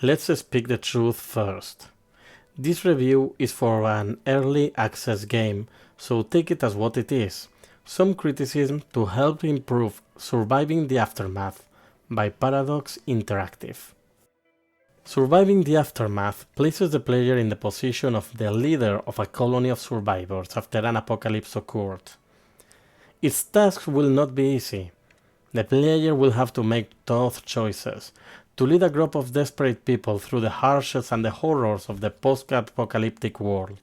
Let's speak the truth first. This review is for an early access game, so take it as what it is. Some criticism to help improve Surviving the Aftermath by Paradox Interactive. Surviving the Aftermath places the player in the position of the leader of a colony of survivors after an apocalypse occurred. Its tasks will not be easy. The player will have to make tough choices to lead a group of desperate people through the hardships and the horrors of the post-apocalyptic world.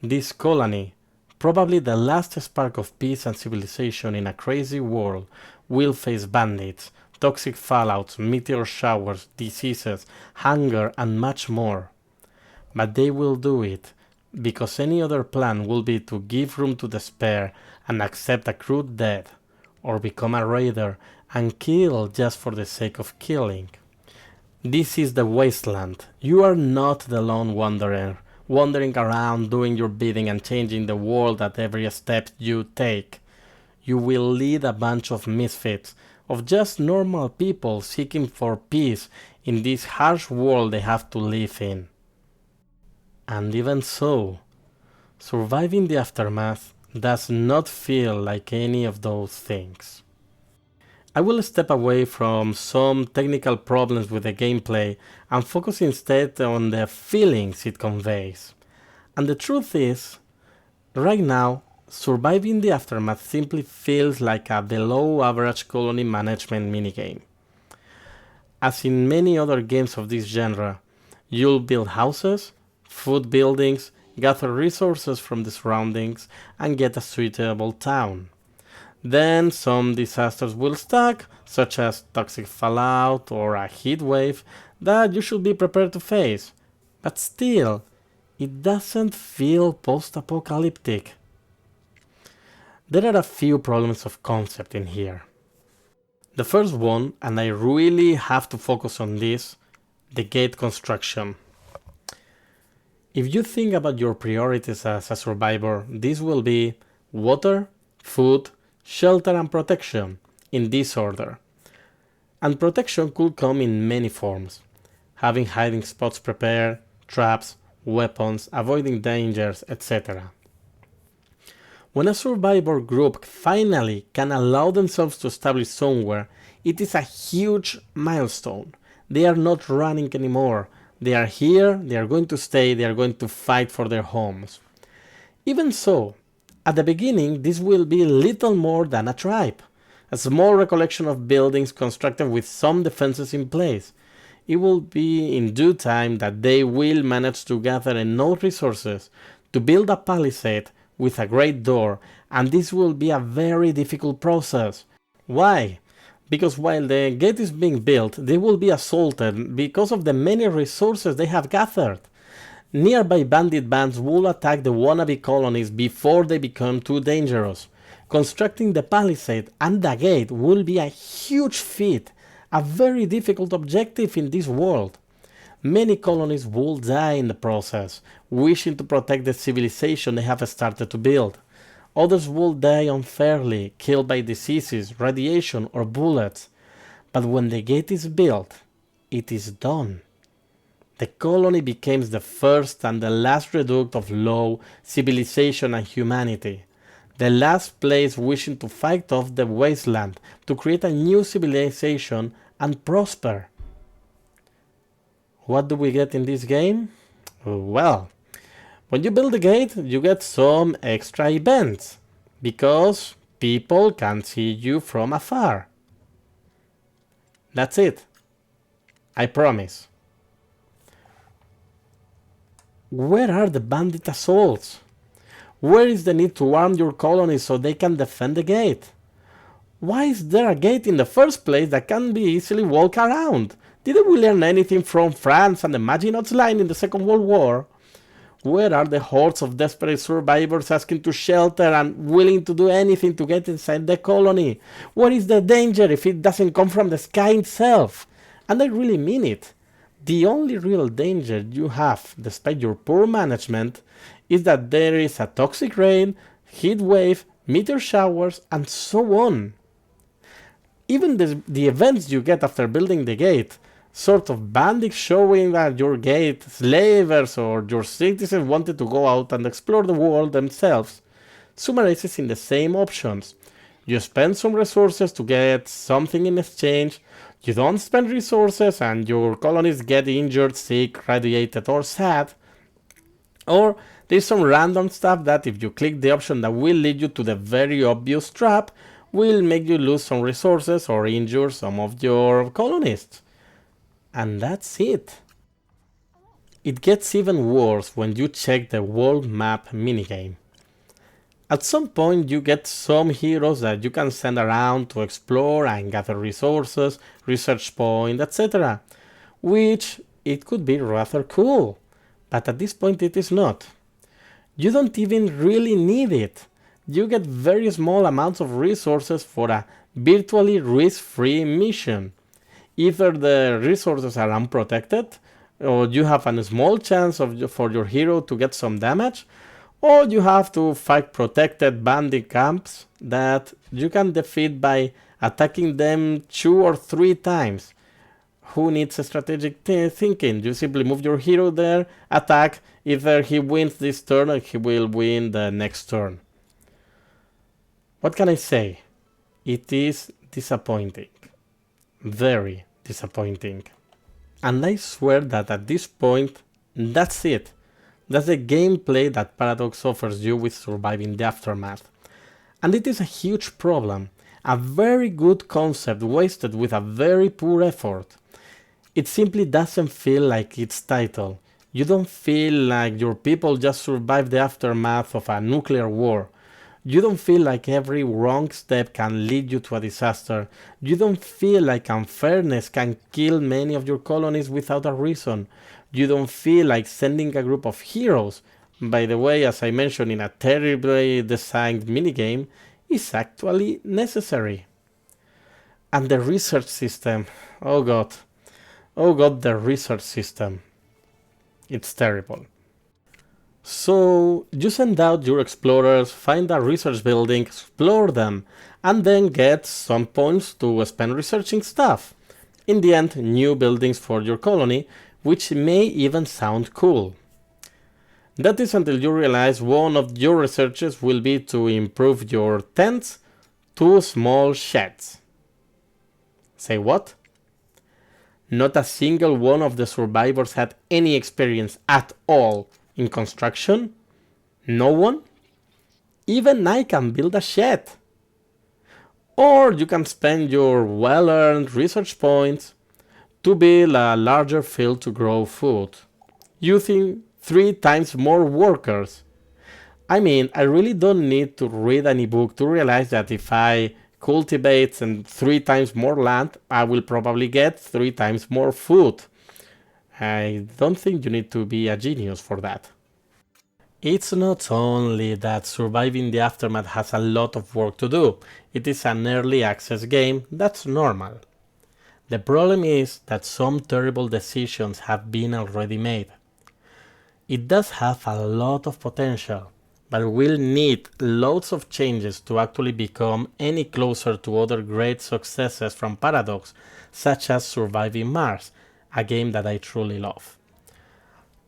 This colony, probably the last spark of peace and civilization in a crazy world, will face bandits, toxic fallouts, meteor showers, diseases, hunger, and much more. But they will do it because any other plan will be to give room to despair and accept a crude death, or become a raider and kill just for the sake of killing. This is the wasteland. You are not the lone wanderer, wandering around doing your bidding and changing the world at every step you take. You will lead a bunch of misfits, of just normal people seeking for peace in this harsh world they have to live in. And even so, Surviving the Aftermath does not feel like any of those things. I will step away from some technical problems with the gameplay and focus instead on the feelings it conveys. And the truth is, right now, Surviving the Aftermath simply feels like a below-average colony management minigame. As in many other games of this genre, you'll build houses, food buildings, gather resources from the surroundings, and get a suitable town. Then some disasters will stack, such as toxic fallout or a heat wave that you should be prepared to face. But still, it doesn't feel post-apocalyptic. There are a few problems of concept in here. The first one, and I really have to focus on this, the gate construction. If you think about your priorities as a survivor, this will be water, food, shelter and protection, in this order. And protection could come in many forms. Having hiding spots prepared, traps, weapons, avoiding dangers, etc. When a survivor group finally can allow themselves to establish somewhere, it is a huge milestone. They are not running anymore. They are here, they are going to stay, they are going to fight for their homes. Even so, at the beginning, this will be little more than a tribe, a small recollection of buildings constructed with some defenses in place. It will be in due time that they will manage to gather enough resources to build a palisade with a great door, and this will be a very difficult process. Why? Because while the gate is being built, they will be assaulted because of the many resources they have gathered. Nearby bandit bands will attack the wannabe colonies before they become too dangerous. Constructing the palisade and the gate will be a huge feat, a very difficult objective in this world. Many colonies will die in the process, wishing to protect the civilization they have started to build. Others will die unfairly, killed by diseases, radiation, or bullets. But when the gate is built, it is done. The colony becomes the first and the last reduct of law, civilization, and humanity. The last place wishing to fight off the wasteland to create a new civilization and prosper. What do we get in this game? Well, when you build the gate, you get some extra events, because people can see you from afar. That's it. I promise. Where are the bandit assaults? Where is the need to arm your colony so they can defend the gate? Why is there a gate in the first place that can be easily walked around? Didn't we learn anything from France and the Maginot's Line in the Second World War? Where are the hordes of desperate survivors asking to shelter and willing to do anything to get inside the colony? What is the danger if it doesn't come from the sky itself? And I really mean it. The only real danger you have, despite your poor management, is that there is a toxic rain, heat wave, meteor showers, and so on. Even the events you get after building the gate, sort of bandit showing that your gate slavers or your citizens wanted to go out and explore the world themselves, summarizes in the same options. You spend some resources to get something in exchange, you don't spend resources and your colonies get injured, sick, radiated, or sad, or there's some random stuff that if you click the option that will lead you to the very obvious trap, will make you lose some resources or injure some of your colonists. And that's it. It gets even worse when you check the world map minigame. At some point you get some heroes that you can send around to explore and gather resources, research points, etc. Which it could be rather cool, but at this point it is not. You don't even really need it. You get very small amounts of resources for a virtually risk-free mission. Either the resources are unprotected, or you have a small chance for your hero to get some damage, or you have to fight protected bandit camps that you can defeat by attacking them 2 or 3 times. Who needs a strategic thinking? You simply move your hero there, attack, either he wins this turn or he will win the next turn. What can I say? It is disappointing. Very disappointing. And I swear that at this point, that's it. That's the gameplay that Paradox offers you with Surviving the Aftermath. And it is a huge problem. A very good concept wasted with a very poor effort. It simply doesn't feel like its title. You don't feel like your people just survived the aftermath of a nuclear war. You don't feel like every wrong step can lead you to a disaster. You don't feel like unfairness can kill many of your colonies without a reason. You don't feel like sending a group of heroes, by the way, as I mentioned in a terribly designed minigame, is actually necessary. And the research system, oh god, the research system. It's terrible. So you send out your explorers, find a research building, explore them, and then get some points to spend researching stuff. In the end, new buildings for your colony, which may even sound cool. That is until you realize one of your researches will be to improve your tents to small sheds. Say what? Not a single one of the survivors had any experience at all in construction? No one? Even I can build a shed. Or you can spend your well-earned research points to build a larger field to grow food, using 3 times more workers. I mean, I really don't need to read any book to realize that if I cultivate and 3 times more land, I will probably get 3 times more food. I don't think you need to be a genius for that. It's not only that Surviving the Aftermath has a lot of work to do, it is an early access game, that's normal. The problem is that some terrible decisions have been already made. It does have a lot of potential, but will need loads of changes to actually become any closer to other great successes from Paradox, such as Surviving Mars, a game that I truly love.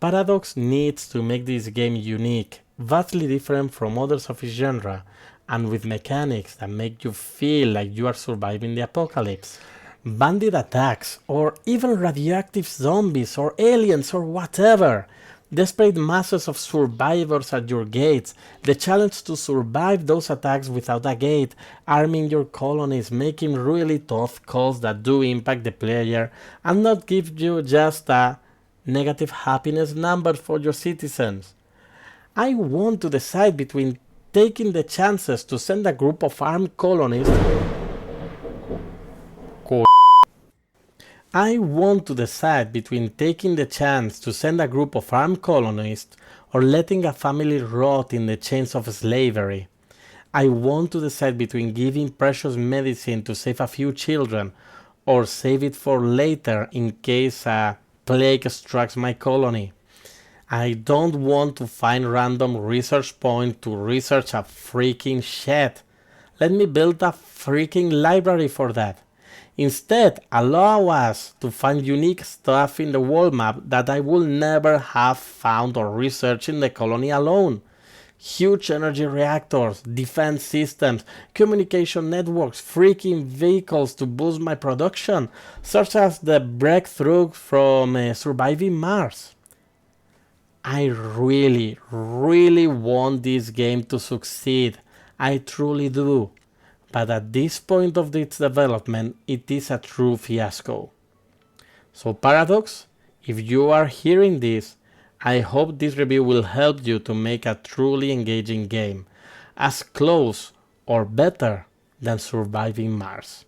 Paradox needs to make this game unique, vastly different from others of its genre, and with mechanics that make you feel like you are surviving the apocalypse. Bandit attacks, or even radioactive zombies or aliens or whatever. Desperate masses of survivors at your gates, the challenge to survive those attacks without a gate, arming your colonies, making really tough calls that do impact the player and not give you just a negative happiness number for your citizens. I want to decide between taking the chances to send a group of armed colonists I want to decide between taking the chance to send a group of armed colonists or letting a family rot in the chains of slavery. I want to decide between giving precious medicine to save a few children or save it for later in case a plague strikes my colony. I don't want to find random research point to research a freaking shed. Let me build a freaking library for that. Instead, allow us to find unique stuff in the world map that I would never have found or researched in the colony alone. Huge energy reactors, defense systems, communication networks, freaking vehicles to boost my production, such as the breakthrough from surviving Mars. I really, really want this game to succeed. I truly do. But at this point of its development, it is a true fiasco. So Paradox, if you are hearing this, I hope this review will help you to make a truly engaging game, as close or better than Surviving Mars.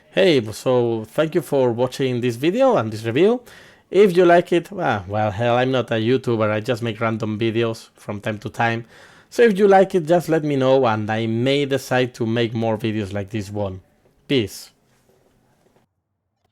Hey, so thank you for watching this video and this review. If you like it, well, hell, I'm not a YouTuber, I just make random videos from time to time. So if you like it, just let me know and I may decide to make more videos like this one. Peace.